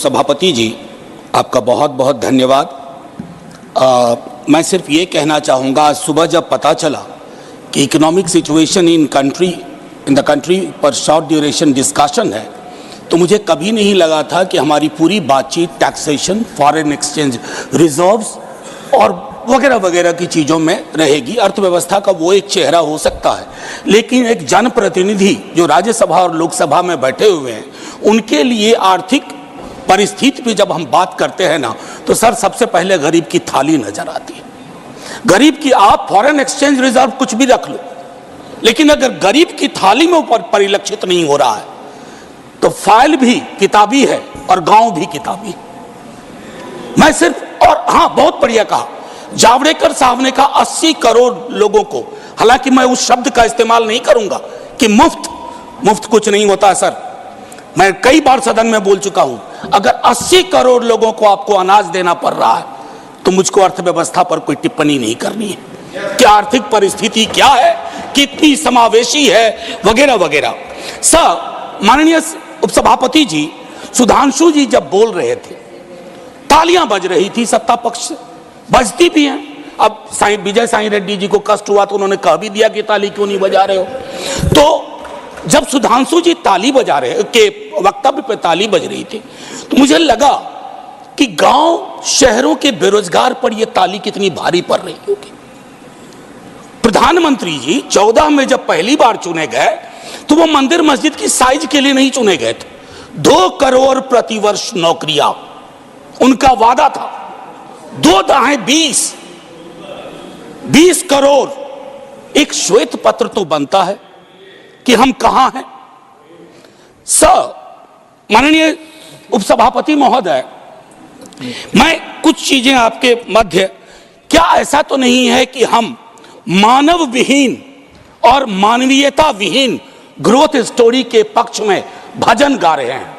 सभापति जी, आपका बहुत बहुत धन्यवाद। मैं सिर्फ ये कहना चाहूँगा, आज सुबह जब पता चला कि economic situation in the country पर शॉर्ट ड्यूरेशन डिस्कशन है, तो मुझे कभी नहीं लगा था कि हमारी पूरी बातचीत टैक्सेशन, फॉरेन एक्सचेंज रिजर्व्स और वगैरह वगैरह की चीज़ों में रहेगी। अर्थव्यवस्था का वो एक चेहरा हो सकता है, लेकिन एक जनप्रतिनिधि जो राज्यसभा और लोकसभा में बैठे हुए हैं, उनके लिए आर्थिक परिस्थिति पे जब हम बात करते हैं ना, तो सर सबसे पहले गरीब की थाली नजर आती है। गरीब की, आप फॉरेन एक्सचेंज रिजर्व कुछ भी रख लो, लेकिन अगर गरीब की थाली में ऊपर परिलक्षित नहीं हो रहा है तो फाइल भी किताबी है और गांव भी किताबी। मैं सिर्फ, और हाँ, बहुत बढ़िया कहा जावड़ेकर साहब ने कहा 80 करोड़ लोगों को, हालांकि मैं उस शब्द का इस्तेमाल नहीं करूंगा कि मुफ्त कुछ नहीं होता सर। मैं कई बार सदन में बोल चुका हूं, अगर 80 करोड़ लोगों को आपको अनाज देना पड़ रहा है तो मुझको अर्थव्यवस्था पर कोई टिप्पणी नहीं करनी है कि आर्थिक परिस्थिति क्या है, कितनी समावेशी है, वगैरह वगैरह। सर, माननीय उपसभापति जी, सुधांशु जी जब बोल रहे थे, तालियां बज रही थी सत्ता पक्ष से, बजती भी हैं। अब विजय साई रेड्डी जी को कष्ट हुआ तो उन्होंने कह भी दिया कि ताली क्यों नहीं बजा रहे हो। तो जब सुधांशु जी ताली बजा रहे के वक्तव्य पे ताली बज रही थी, तो मुझे लगा कि गांव शहरों के बेरोजगार पर यह ताली कितनी भारी पड़ रही होगी। प्रधानमंत्री जी 14 में जब पहली बार चुने गए तो वो मंदिर मस्जिद की साइज के लिए नहीं चुने गए थे। 2 करोड़ प्रतिवर्ष नौकरियां उनका वादा था। 2 दाएं 20 करोड़। एक श्वेत पत्र तो बनता है कि हम कहां हैं। सर, माननीय उपसभापति महोदय, मैं कुछ चीजें आपके मध्य, क्या ऐसा तो नहीं है कि हम मानव विहीन और मानवीयता विहीन ग्रोथ स्टोरी के पक्ष में भजन गा रहे हैं,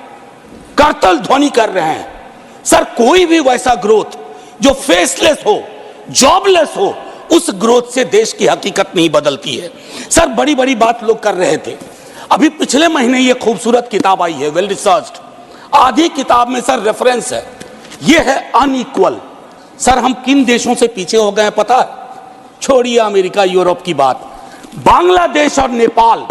करतल ध्वनि कर रहे हैं। सर, कोई भी वैसा ग्रोथ जो फेसलेस हो, जॉबलेस हो, उस ग्रोथ से देश की हकीकत नहीं बदलती है। सर, बड़ी बड़ी बात लोग कर रहे थे। अभी पिछले महीने ये खूबसूरत किताब आई है, वेल रिसर्च्ड। आधी किताब में सर रेफरेंस है, ये है अनइक्वल। सर, हम किन देशों से पीछे हो गए हैं पता है? छोड़िए अमेरिका यूरोप की बात, बांग्लादेश और नेपाल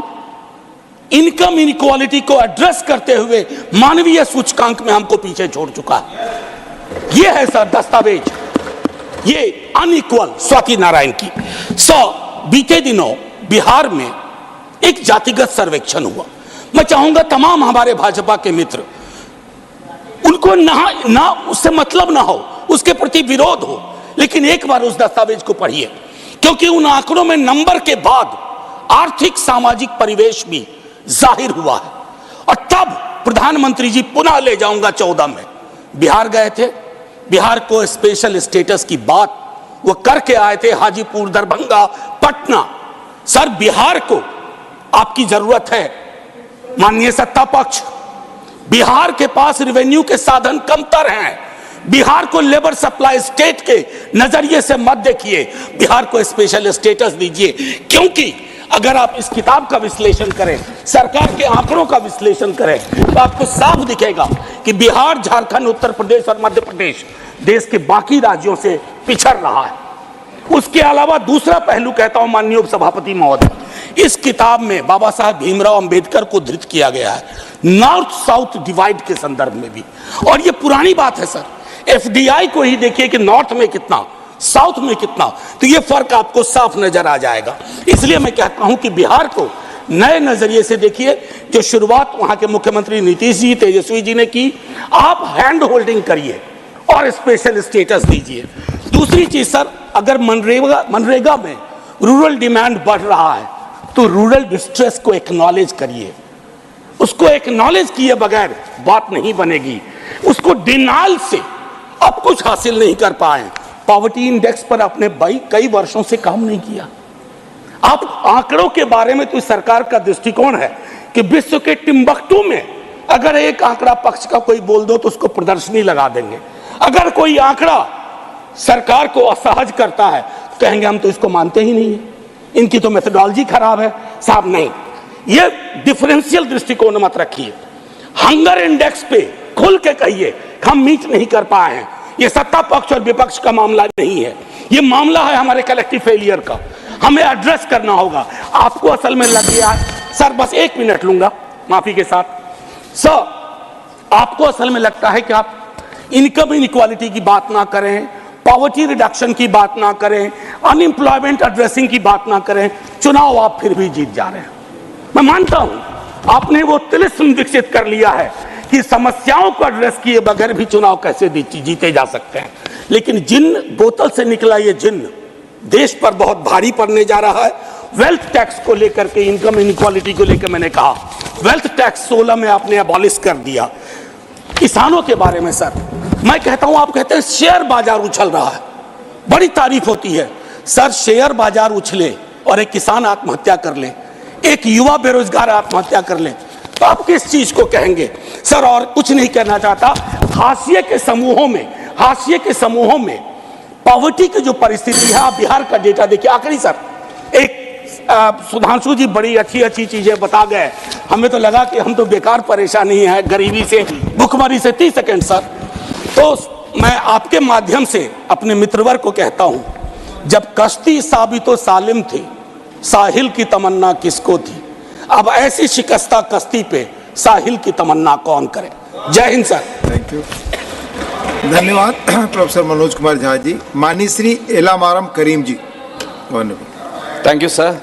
इनकम इनइक्वालिटी को एड्रेस करते हुए मानवीय सूचकांक में हमको पीछे छोड़ चुका है। ये है सर दस्तावेज, ये अनइक्वल स्वाति नारायण की। बीते दिनों बिहार में एक जातिगत सर्वेक्षण हुआ। मैं चाहूंगा तमाम हमारे भाजपा के मित्र, उनको ना उससे मतलब ना हो, उसके प्रति विरोध हो, लेकिन एक बार उस दस्तावेज को पढ़िए, क्योंकि उन आंकड़ों में नंबर के बाद आर्थिक सामाजिक परिवेश भी जाहिर हुआ है। और तब प्रधानमंत्री जी, पुनः ले जाऊंगा 14 में बिहार गए थे, बिहार को स्पेशल स्टेटस की बात वो करके आए थे, हाजीपुर, दरभंगा, पटना। सर, बिहार को आपकी जरूरत है माननीय सत्ता पक्ष। बिहार के पास रेवेन्यू के साधन कमतर हैं। बिहार को लेबर सप्लाई स्टेट के नजरिए से मत देखिए, बिहार को स्पेशल स्टेटस दीजिए। क्योंकि अगर आप इस किताब का विश्लेषण करें, सरकार के आंकड़ों का विश्लेषण करें, तो आपको साफ दिखेगा कि बिहार, झारखंड, उत्तर प्रदेश और मध्य प्रदेश देश के बाकी राज्यों से पिछड़ रहा है। उसके अलावा दूसरा पहलू कहता हूं माननीय उपसभापति महोदय, इस किताब में बाबा साहब भीमराव अंबेडकर को धृत किया गया है, नॉर्थ साउथ डिवाइड के संदर्भ में भी। और ये पुरानी बात है सर, एफडीआई को ही देखिए कि नॉर्थ में कितना, साउथ में कितना, तो ये फर्क आपको साफ नजर आ जाएगा। इसलिए मैं कहता हूं कि बिहार को नए नजरिए से देखिए। जो शुरुआत वहां के मुख्यमंत्री नीतीश जी, तेजस्वी जी ने की, आप हैंड होल्डिंग करिए और स्पेशल स्टेटस दीजिए। दूसरी चीज सर, अगर मनरेगा में रूरल डिमांड बढ़ रहा है तो रूरल डिस्ट्रेस को एक्नॉलेज करिए। उसको एक्नॉलेज किए बगैर बात नहीं बनेगी। उसको डिनाइल से अब कुछ हासिल नहीं कर पाए। पॉवर्टी इंडेक्स पर आपने कई वर्षों से काम नहीं किया। आप आंकड़ों के बारे में, तो सरकार का दृष्टिकोण है कि विश्व के टिम्बकटू में अगर एक आंकड़ा पक्ष का कोई बोल दो तो उसको प्रदर्शनी लगा देंगे। अगर कोई आंकड़ा सरकार को असहज करता है तो कहेंगे हम तो इसको मानते ही नहीं है, इनकी तो मेथोडोलॉजी खराब है। साहब नहीं, ये डिफरेंशियल दृष्टिकोण मत रखिए। हंगर इंडेक्स पे खुल के कहिए हम मीट नहीं कर पाए हैं। ये सत्ता पक्ष और विपक्ष का मामला नहीं है, ये मामला है हमारे कलेक्टिव फेलियर का। हमें एड्रेस करना होगा। आपको असल में लग गया सर, बस 1 मिनट लूंगा माफी के साथ। सर, आपको असल में लगता है कि आप इनकम इनइक्वालिटी की बात ना करें, पॉवर्टी रिडक्शन की बात ना करें, अनएम्प्लॉयमेंट एड्रेसिंग की बात ना करें, चुनाव आप फिर भी जीत जा रहे हैं। मैं मानता हूं आपने वो तिलिस्म विकसित कर लिया है कि समस्याओं को एड्रेस किए बगैर भी चुनाव कैसे जीते जा सकते हैं। लेकिन जिन बोतल से निकला ये जिन देश पर बहुत भारी पड़ने जा रहा है। वेल्थ टैक्स को लेकर के, इनकम इनइक्वालिटी को लेकर मैंने कहा वेल्थ टैक्स 16 में आपने अबॉलिश कर दिया। किसानों के बारे में सर मैं कहता हूं, आप कहते हैं शेयर बाजार उछल रहा है, बड़ी तारीफ होती है सर। शेयर बाजार उछले और एक किसान आत्महत्या कर ले, एक युवा बेरोजगार आत्महत्या कर ले, तो आप किस चीज को कहेंगे सर? और कुछ नहीं कहना चाहता। हाशिए के समूहों में पॉवर्टी की जो परिस्थिति है, आप बिहार का डेटा देखिए। आखिरी सर, एक सुधांशु जी बड़ी अच्छी चीजें बता गए, हमें तो लगा कि हम तो बेकार परेशानी है गरीबी से, भुखमरी से। 30 सेकेंड सर। तो मैं आपके माध्यम से अपने मित्रवर्ग को कहता हूं, जब कश्ती साबितो सालिम थी, साहिल की तमन्ना किसको थी? अब ऐसी शिकस्ता कश्ती पे साहिल की तमन्ना कौन करे? जय हिंद सर। थैंक यू, धन्यवाद प्रोफेसर मनोज कुमार झा जी। माननीय Shri Elamaram Kareem ji. Thank you sir.